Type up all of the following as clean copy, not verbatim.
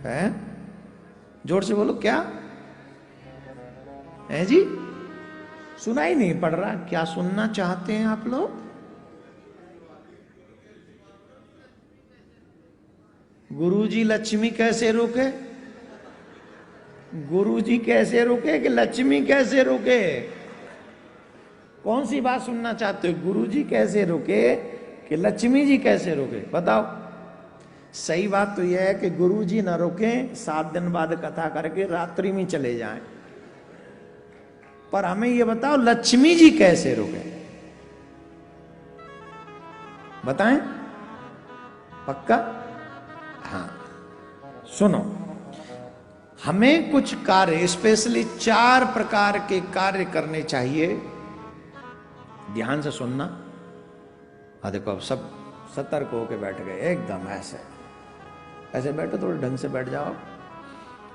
है? जोर से बोलो, क्या है जी? सुनाई नहीं पड़ रहा, क्या सुनना चाहते हैं आप लोग? गुरुजी लक्ष्मी कैसे रोके? गुरुजी कैसे रोके कि लक्ष्मी कैसे रोके? कौन सी बात सुनना चाहते हो? गुरुजी कैसे रोके कि लक्ष्मी जी कैसे रोके? बताओ। सही बात तो यह है कि गुरुजी ना रोके, 7 दिन बाद कथा करके रात्रि में चले जाएं। पर हमें यह बताओ लक्ष्मी जी कैसे रोके? बताएं? पक्का? हाँ, सुनो, हमें कुछ कार्य, स्पेशली 4 प्रकार के कार्य करने चाहिए। ध्यान से सुनना। हाँ देखो, अब सब सतर्क होके बैठ गए, एकदम ऐसे ऐसे बैठो, थोड़े ढंग से बैठ जाओ।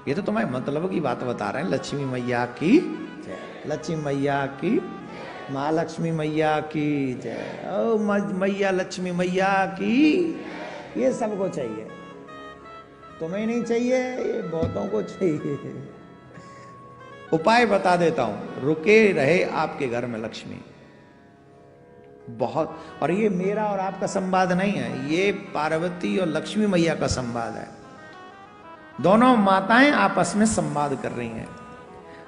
ये तो तुम्हारे मतलब की बात बता रहे हैं। लक्ष्मी मैया की जय, लक्ष्मी मैया की, महालक्ष्मी मैया की जय, ओ मैया लक्ष्मी मैया की। ये सबको चाहिए, तुम्हें नहीं चाहिए, ये बहुतों को चाहिए। उपाय बता देता हूं, रुके रहे आपके घर में लक्ष्मी बहुत। और ये मेरा और आपका संवाद नहीं है, ये पार्वती और लक्ष्मी मैया का संवाद है। दोनों माताएं आपस में संवाद कर रही हैं।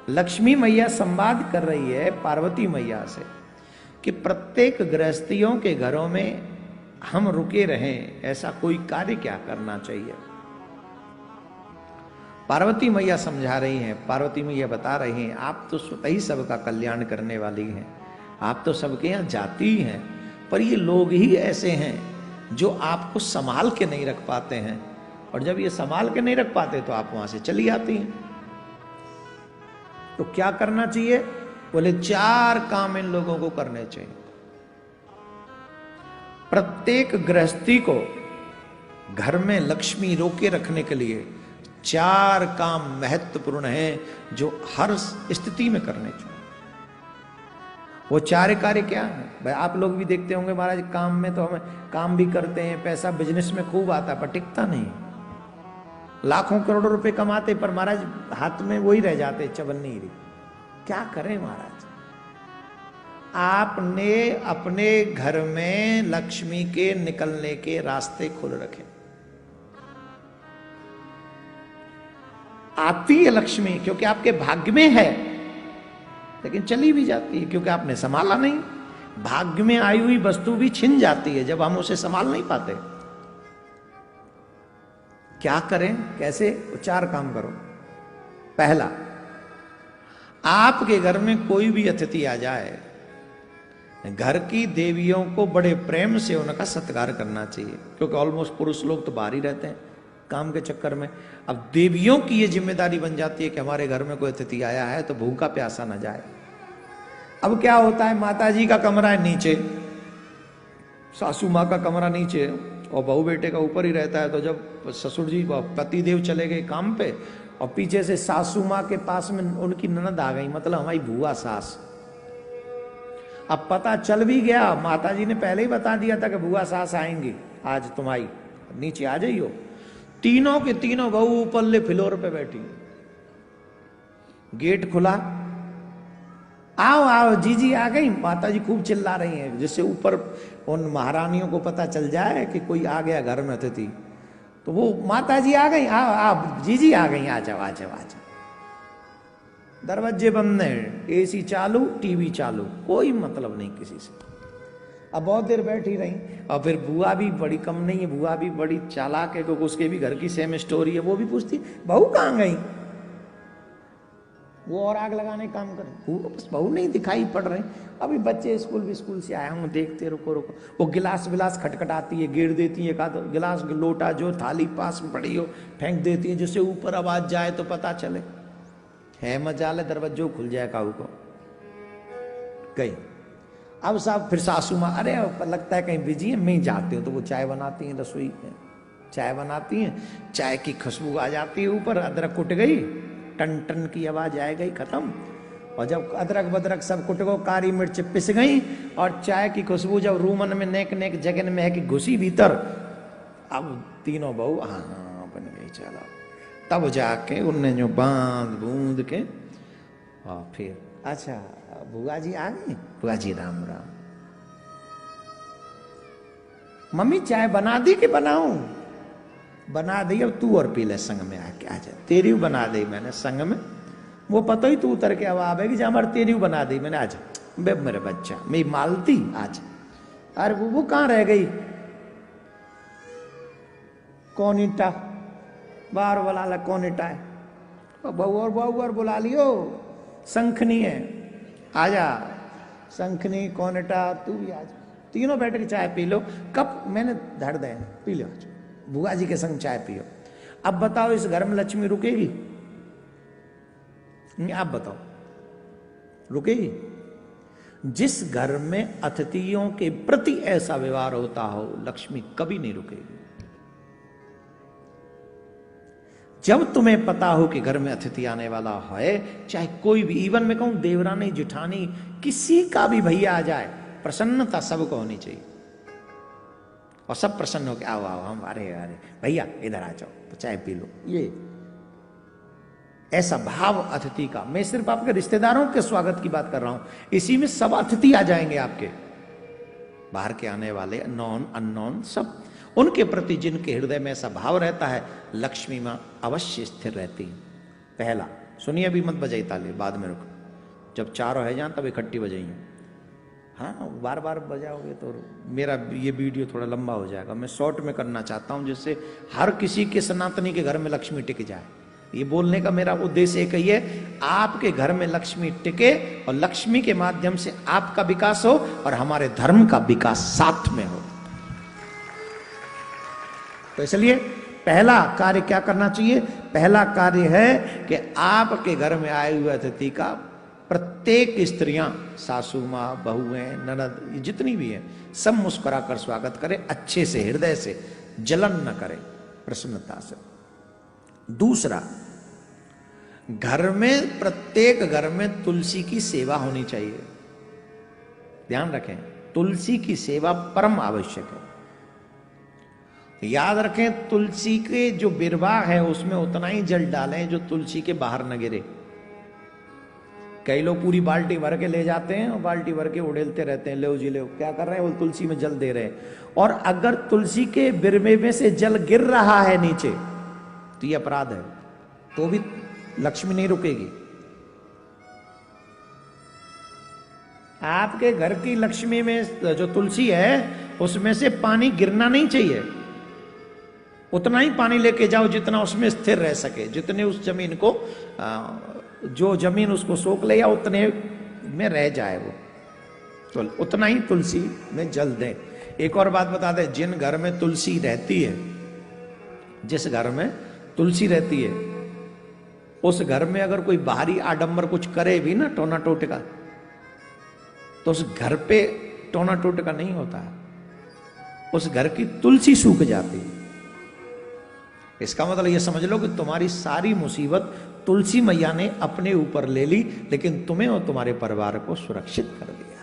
लक्ष्मी मैया संवाद कर रही है पार्वती मैया से कि प्रत्येक गृहस्थियों के घरों में हम रुके रहें, ऐसा कोई कार्य क्या करना चाहिए। पार्वती मैया समझा रही हैं, पार्वती मैया बता रही हैं, आप तो स्वतः ही सबका कल्याण करने वाली हैं, आप तो सबके यहाँ जाती हैं, पर ये लोग ही ऐसे हैं जो आपको संभाल के नहीं रख पाते हैं, और जब ये संभाल के नहीं रख पाते तो आप वहां से चली आती हैं। तो क्या करना चाहिए? बोले 4 काम इन लोगों को करने चाहिए। प्रत्येक गृहस्थी को घर में लक्ष्मी रोके रखने के लिए 4 काम महत्वपूर्ण हैं जो हर स्थिति में करने चाहिए। वो 4 कार्य क्या है भाई? आप लोग भी देखते होंगे महाराज, काम में तो हमें काम भी करते हैं, पैसा बिजनेस में खूब आता है, पर टिकता नहीं। लाखों करोड़ों रुपए कमाते, पर महाराज हाथ में वही रह जाते, चवन्नी ही। क्या करें महाराज? आपने अपने घर में लक्ष्मी के निकलने के रास्ते खोल रखे। आती है लक्ष्मी क्योंकि आपके भाग्य में है, लेकिन चली भी जाती है क्योंकि आपने संभाला नहीं। भाग्य में आई हुई वस्तु भी छिन जाती है जब हम उसे संभाल नहीं पाते। क्या करें, कैसे? 4 काम करो। पहला, आपके घर में कोई भी अतिथि आ जाए, घर की देवियों को बड़े प्रेम से उनका सत्कार करना चाहिए, क्योंकि ऑलमोस्ट पुरुष लोग तो बाहर ही रहते हैं काम के चक्कर में। अब देवियों की ये जिम्मेदारी बन जाती है कि हमारे घर में कोई अतिथि आया है तो भूखा प्यासा न जाए। अब क्या होता है, माता जी का कमरा है नीचे, सासू माँ का कमरा नीचे और बहू बेटे का ऊपर ही रहता है। तो जब ससुर जी पति देव चले गए काम पे और पीछे से सासू माँ के पास में उनकी ननद आ गई, मतलब हमारी बुआ सास। अब पता चल भी गया, माता जी ने पहले ही बता दिया था कि बुआ सास आएंगी आज, तुम्हारी नीचे आ जाइयो। तीनों के तीनों बहू ऊपरले फ्लोर पे बैठी, गेट खुला, आओ आओ जीजी आ गई। माता जी खूब चिल्ला रही हैं, जिससे ऊपर उन महारानियों को पता चल जाए कि कोई आ गया घर में अतिथि। तो वो माता जी आ गई, आओ आओ जीजी आ गई, आ जाओ आ जाओ आ जाओ। दरवाजे बंद है, एसी चालू, टीवी चालू, कोई मतलब नहीं किसी से। अब बहुत देर बैठी रही, और फिर बुआ भी बड़ी कम नहीं है, बुआ भी बड़ी चालाक है, क्योंकि उसके भी घर की सेम स्टोरी है। वो भी पूछती बहू कहाँ गई, वो और आग लगाने काम करे, बस बहू नहीं दिखाई पड़ रहे। अभी बच्चे स्कूल से आया हूँ, देखते रुको रुको। वो गिलास विलास खटखटाती है, गिर देती है, एक गिलास लोटा जो थाली पास में पड़ी हो फेंक देती है, जिससे ऊपर आवाज जाए तो पता चले। है मजाल, दरवाजो खुल जाए काऊ को। गई। अब साहब फिर सासू माँ, अरे लगता है कहीं बिजी है, मैं जाती हूँ। तो वो चाय बनाती हैं, रसोई में चाय बनाती हैं, चाय की खुशबू आ जाती है ऊपर, अदरक कुट गई, टन टन की आवाज आ गई, खत्म। और जब अदरक बदरक सब कुट गो, काली मिर्च पिस गई, और चाय की खुशबू जब रूमन में नेक नेक जगन में है कि घुसी भीतर, अब तीनों बहू हाँ हाँ बन गई, चलो तब जाके उनने जो बांध बूंद के और फिर अच्छा बुआ जी आ गई। बुआ जी राम राम। मम्मी चाय बना दी कि बनाऊं? बना दी, अब तू और पी ले संग में आके। आ जा, तेरी बना दी मैंने संग में। वो पता ही तू उतर के अब आवेगी जहां हमारे तेरी बना दी मैंने। आज बे मेरे बच्चा मेरी मालती आज। अरे वो कहां रह गई? कौन ईटा बार बुला ला, कौन ईटा है? बहू और बुला लियो, शंखनी है आजा। शंखनी कौन ईटा तू भी आज। तीनों बैठ के चाय पी लो। कप मैंने धर दे, पी लो बुआ जी के संग चाय पियो। अब बताओ इस घर में लक्ष्मी रुकेगी? नहीं, आप बताओ रुकेगी? जिस घर में अतिथियों के प्रति ऐसा व्यवहार होता हो, लक्ष्मी कभी नहीं रुकेगी। जब तुम्हें पता हो कि घर में अतिथि आने वाला है, चाहे कोई भी, इवन मैं कहूं देवरानी जेठानी किसी का भी भैया आ जाए, प्रसन्नता सबको होनी चाहिए और सब प्रसन्न हो के आओ आओ हम, अरे अरे भैया इधर आ जाओ तो चाय पी लो। ये ऐसा भाव अतिथि का। मैं सिर्फ आपके रिश्तेदारों के स्वागत की बात कर रहा हूं, इसी में सब अतिथि आ जाएंगे आपके, बाहर के आने वाले नॉन अननोन सब। उनके प्रति जिनके हृदय में ऐसा भाव रहता है, लक्ष्मी मां अवश्य स्थिर रहती है। पहला सुनिए, अभी मत बजाई ताली, बाद में रुको, जब चारों है जान तब इकट्ठी बजाइए। हाँ बार बार बजाओगे तो मेरा ये वीडियो थोड़ा लंबा हो जाएगा। मैं शॉर्ट में करना चाहता हूं जिससे हर किसी के सनातनी के घर में लक्ष्मी टिक जाए। ये बोलने का मेरा उद्देश्य एक ही है, आपके घर में लक्ष्मी टिके और लक्ष्मी के माध्यम से आपका विकास हो और हमारे धर्म का विकास साथ में हो। तो इसलिए पहला कार्य क्या करना चाहिए? पहला कार्य है कि आपके घर में आए हुए अतिथि का प्रत्येक स्त्रियां, सासू मां, बहुएं, ननद, जितनी भी हैं, सब मुस्कुरा कर स्वागत करें, अच्छे से, हृदय से, जलन न करें, प्रसन्नता से। दूसरा, घर में, प्रत्येक घर में तुलसी की सेवा होनी चाहिए। ध्यान रखें, तुलसी की सेवा परम आवश्यक है। याद रखें, तुलसी के जो बिरवा है उसमें उतना ही जल डालें जो तुलसी के बाहर न गिरे। कई लोग पूरी बाल्टी भर के ले जाते हैं और बाल्टी भर के उड़ेलते रहते हैं, ले जी ले। क्या कर रहे हैं? वो तुलसी में जल दे रहे हैं। और अगर तुलसी के बिरवे में से जल गिर रहा है नीचे तो ये अपराध है, तो भी लक्ष्मी नहीं रुकेगी। आपके घर की लक्ष्मी में जो तुलसी है उसमें से पानी गिरना नहीं चाहिए। उतना ही पानी लेके जाओ जितना उसमें स्थिर रह सके, जितने उस जमीन को, जो जमीन उसको सोख ले या उतने में रह जाए वो, तो उतना ही तुलसी में जल दें। एक और बात बता दें, जिन घर में तुलसी रहती है, जिस घर में तुलसी रहती है, उस घर में अगर कोई बाहरी आडंबर कुछ करे भी ना, टोना टोटका, तो उस घर पे टोना टोटका नहीं होता है, उस घर की तुलसी सूख जाती है। इसका मतलब ये समझ लो कि तुम्हारी सारी मुसीबत तुलसी मैया ने अपने ऊपर ले ली, लेकिन तुम्हें और तुम्हारे परिवार को सुरक्षित कर दिया।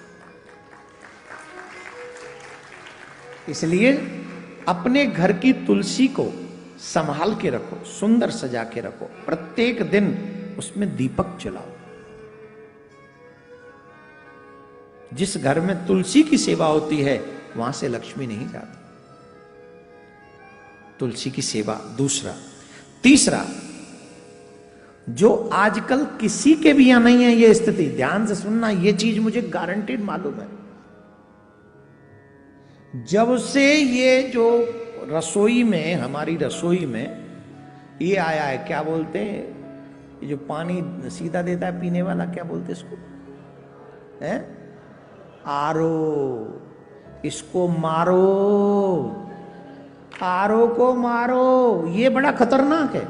इसलिए अपने घर की तुलसी को संभाल के रखो, सुंदर सजा के रखो, प्रत्येक दिन उसमें दीपक जलाओ। जिस घर में तुलसी की सेवा होती है वहां से लक्ष्मी नहीं जाती। तुलसी की सेवा। दूसरा, तीसरा, जो आजकल किसी के भी यहां नहीं है ये स्थिति, ध्यान से सुनना, ये चीज मुझे गारंटीड मालूम है। जब से ये जो रसोई में, हमारी रसोई में ये आया है, क्या बोलते हैं, ये जो पानी सीधा देता है पीने वाला, क्या बोलते हैं इसको? है आरो। इसको मारो, आरो को मारो, ये बड़ा खतरनाक है।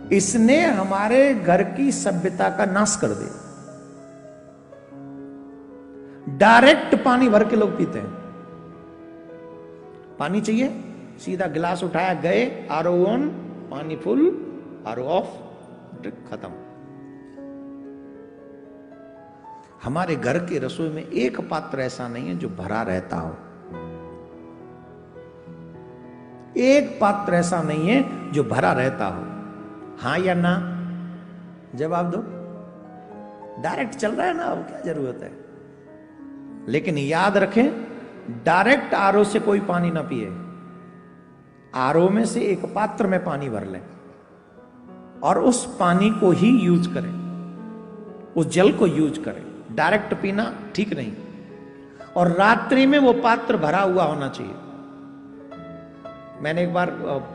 इसने हमारे घर की सभ्यता का नाश कर दिया। डायरेक्ट पानी भर के लोग पीते हैं। पानी चाहिए, सीधा गिलास उठाया, गए, आरो ऑन, पानी फुल, आरो ऑफ, ड्रिंक खत्म। हमारे घर के रसोई में एक पात्र ऐसा नहीं है जो भरा रहता हो। एक पात्र ऐसा नहीं है जो भरा रहता हो। हां या ना जवाब दो। डायरेक्ट चल रहा है ना, अब क्या जरूरत है। लेकिन याद रखें, डायरेक्ट आरओ से कोई पानी ना पिए। आरओ में से एक पात्र में पानी भर लें और उस पानी को ही यूज करें, उस जल को यूज करें। डायरेक्ट पीना ठीक नहीं। और रात्रि में वो पात्र भरा हुआ होना चाहिए। मैंने एक बार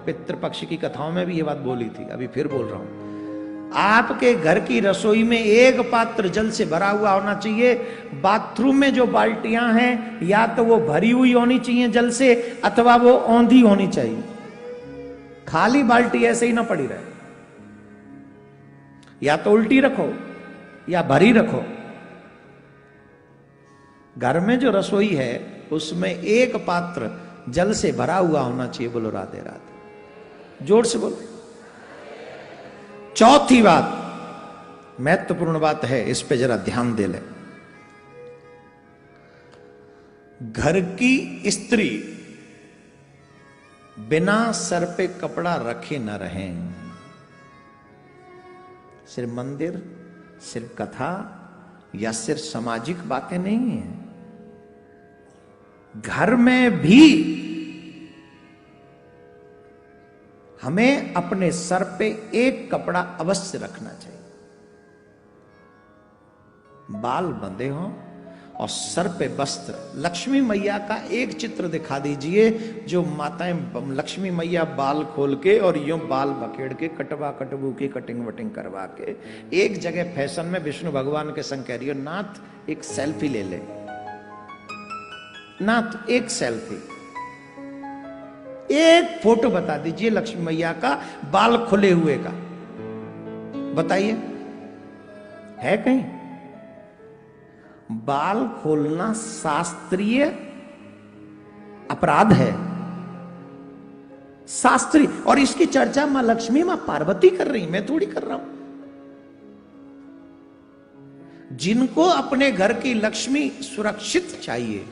पितृपक्ष की कथाओं में भी ये बात बोली थी, अभी फिर बोल रहा हूं। आपके घर की रसोई में एक पात्र जल से भरा हुआ होना चाहिए। बाथरूम में जो बाल्टियां हैं, या तो वो भरी हुई होनी चाहिए जल से, अथवा वो औंधी होनी चाहिए। खाली बाल्टी ऐसे ही ना पड़ी रहे, या तो उल्टी रखो या भरी रखो। घर में जो रसोई है उसमें एक पात्र जल से भरा हुआ होना चाहिए। बोलो राधे राधे, जोर से बोलो। चौथी बात, महत्वपूर्ण बात है, इस पे जरा ध्यान दे ले। घर की स्त्री बिना सर पे कपड़ा रखे न रहें। सिर्फ मंदिर, सिर्फ कथा या सिर्फ सामाजिक बातें नहीं है। घर में भी हमें अपने सर पे एक कपड़ा अवश्य रखना चाहिए। बाल बंधे हों और सर पे वस्त्र। लक्ष्मी मैया का एक चित्र दिखा दीजिए जो माताएं लक्ष्मी मैया बाल खोल के और यूं बाल बखेड़ के कटवा कटबू की कटिंग वटिंग करवा के एक जगह फैशन में विष्णु भगवान के संग कह रही हो, नाथ एक सेल्फी ले ले, नाथ एक सेल्फी, एक फोटो बता दीजिए लक्ष्मी मैया का बाल खुले हुए का, बताइए है कहीं? बाल खोलना शास्त्रीय अपराध है, शास्त्रीय। और इसकी चर्चा मां लक्ष्मी मां पार्वती कर रही, मैं थोड़ी कर रहा हूं। जिनको अपने घर की लक्ष्मी सुरक्षित चाहिए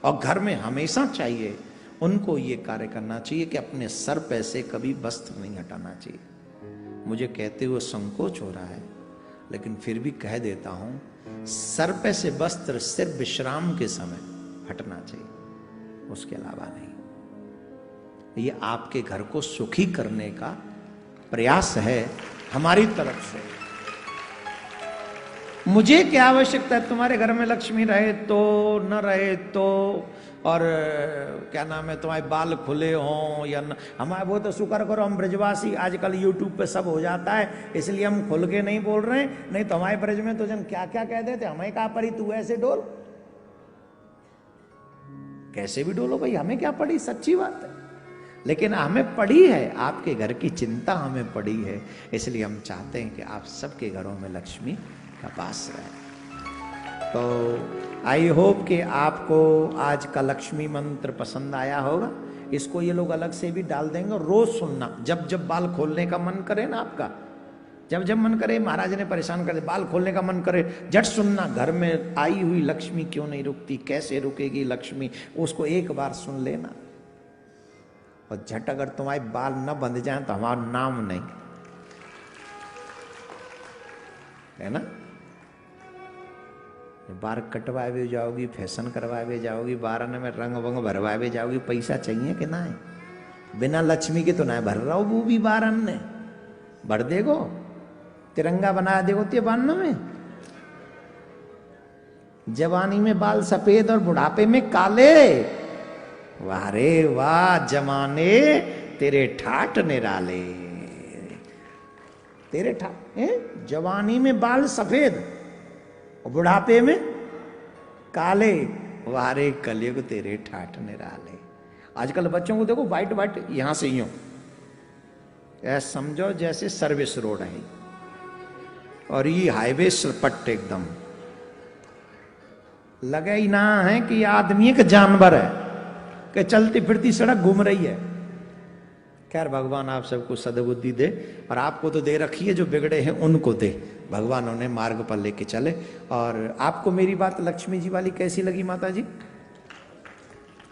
और घर में हमेशा चाहिए, उनको यह कार्य करना चाहिए कि अपने सर पे से कभी वस्त्र नहीं हटाना चाहिए। मुझे कहते हुए संकोच हो रहा है, लेकिन फिर भी कह देता हूं, सर पे से वस्त्र सिर्फ विश्राम के समय हटना चाहिए, उसके अलावा नहीं। ये आपके घर को सुखी करने का प्रयास है हमारी तरफ से। मुझे क्या आवश्यकता है तुम्हारे घर में लक्ष्मी रहे तो न रहे तो, और क्या नाम है, तुम्हारे बाल खुले हों या न। हमारे वो तो शुक्र करो हम ब्रजवासी, आजकल यूट्यूब पे सब हो जाता है, इसलिए हम खुल के नहीं बोल रहे हैं। नहीं तो हमारे ब्रज में तो जन क्या क्या कह देते, हमें कहा पड़ी तू ऐसे डोल, कैसे भी डोलो भाई, हमें क्या पड़ी, सच्ची बात है। लेकिन हमें पड़ी है, आपके घर की चिंता हमें पड़ी है, इसलिए हम चाहते हैं कि आप सबके घरों में लक्ष्मी का वास रहे। तो आई होप कि आपको आज का लक्ष्मी मंत्र पसंद आया होगा। इसको ये लोग अलग से भी डाल देंगे और रोज सुनना, जब जब बाल खोलने का मन करे ना आपका, जब जब मन करे, महाराज ने परेशान कर दे, बाल खोलने का मन करे, झट सुनना, घर में आई हुई लक्ष्मी क्यों नहीं रुकती, कैसे रुकेगी लक्ष्मी, उसको एक बार सुन लेना। और झट अगर तुम्हारे बाल न बंध जाए तो हमारा नाम नहीं, है ना। बार कटवाए भी जाओगी, फैशन करवाए भी जाओगी, बारन में रंग वंग भरवाए भी जाओगी, पैसा चाहिए कि ना है। बिना लक्ष्मी के तो ना भर रहा हो, वो भी बारन ने भर देगो, तिरंगा बना देगो ते बान्न में। जवानी में बाल सफेद और बुढ़ापे में काले, वाह रे वाह जमाने तेरे ठाठ निराले, तेरे ठाठ। जवानी में बाल सफेद और बुढ़ापे में काले, वारे कलयुग तेरे ठाठ निराले। आजकल बच्चों को देखो वाइट वाइट, यहां से यूं, ऐसा समझो जैसे सर्विस रोड है और ये हाईवे पट्टे एकदम लगे ही ना है कि आदमी एक जानवर है कि चलती फिरती सड़क घूम रही है। खैर भगवान आप सबको सद्बुद्धि दे, और आपको तो दे रखी है, जो बिगड़े हैं उनको दे, भगवान उन्हें मार्ग पर लेके चले। और आपको मेरी बात लक्ष्मी जी वाली कैसी लगी माता जी?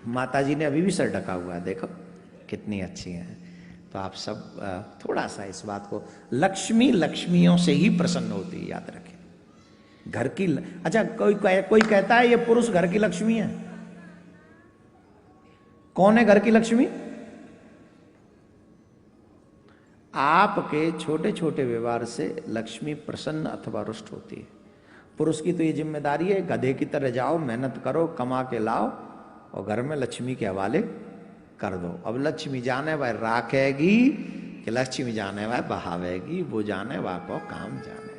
माता जी ने अभी भी सर ढका हुआ है, देखो कितनी अच्छी हैं। तो आप सब थोड़ा सा इस बात को, लक्ष्मी लक्ष्मियों से ही प्रसन्न होती है, याद रखें। घर की अच्छा, कोई कहता है ये पुरुष घर की लक्ष्मी है? कौन है घर की लक्ष्मी? आपके छोटे छोटे व्यवहार से लक्ष्मी प्रसन्न अथवा रुष्ट होती है। पुरुष की तो ये जिम्मेदारी है, गधे की तरह जाओ, मेहनत करो, कमा के लाओ और घर में लक्ष्मी के हवाले कर दो। अब लक्ष्मी जाने वह राखेगी कि लक्ष्मी जाने वह बहावेगी, वो जाने वह को काम जाने।